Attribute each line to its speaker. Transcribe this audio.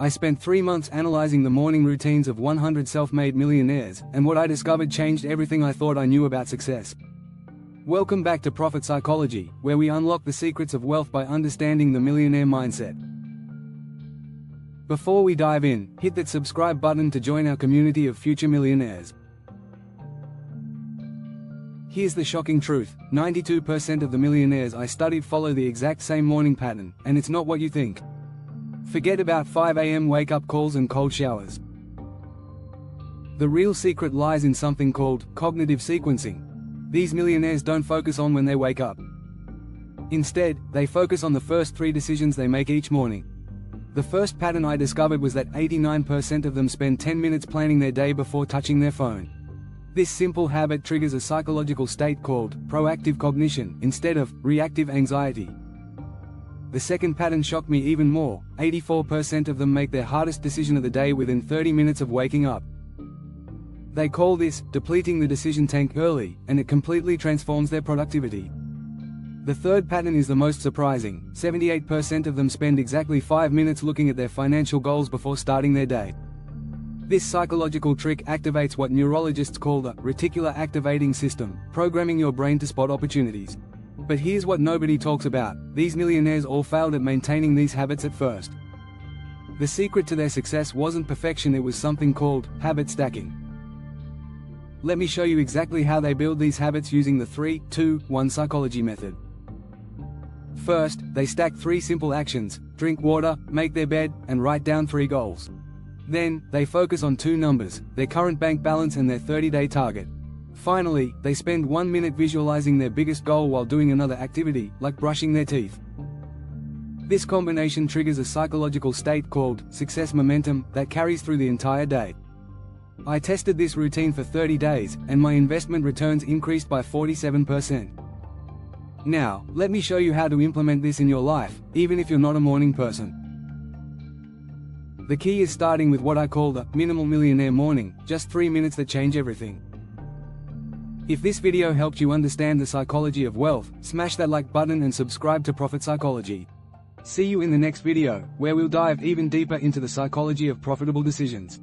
Speaker 1: I spent 3 months analyzing the morning routines of 100 self-made millionaires, and what I discovered changed everything I thought I knew about success. Welcome back to Profit Psychology, where we unlock the secrets of wealth by understanding the millionaire mindset. Before we dive in, hit that subscribe button to join our community of future millionaires. Here's the shocking truth: 92% of the millionaires I studied follow the exact same morning pattern, and it's not what you think. Forget about 5 a.m. wake-up calls and cold showers. The real secret lies in something called cognitive sequencing. These millionaires don't focus on when they wake up. Instead, they focus on the first 3 decisions they make each morning. The first pattern I discovered was that 89% of them spend 10 minutes planning their day before touching their phone. This simple habit triggers a psychological state called proactive cognition instead of reactive anxiety. The second pattern shocked me even more: 84% of them make their hardest decision of the day within 30 minutes of waking up. They call this depleting the decision tank early, and it completely transforms their productivity. The third pattern is the most surprising: 78% of them spend exactly 5 minutes looking at their financial goals before starting their day. This psychological trick activates what neurologists call the reticular activating system, programming your brain to spot opportunities. But here's what nobody talks about: these millionaires all failed at maintaining these habits at first. The secret to their success wasn't perfection, it was something called habit stacking. Let me show you exactly how they build these habits using the 3-2-1 psychology method. First, they stack 3 simple actions: drink water, make their bed, and write down 3 goals. Then, they focus on 2 numbers: their current bank balance and their 30-day target. Finally, they spend 1 minute visualizing their biggest goal while doing another activity, like brushing their teeth. This combination triggers a psychological state called success momentum that carries through the entire day. I tested this routine for 30 days, and my investment returns increased by 47%. Now, let me show you how to implement this in your life, even if you're not a morning person. The key is starting with what I call the minimal millionaire morning, just 3 minutes that change everything. If this video helped you understand the psychology of wealth, smash that like button and subscribe to Profit Psychology. See you in the next video, where we'll dive even deeper into the psychology of profitable decisions.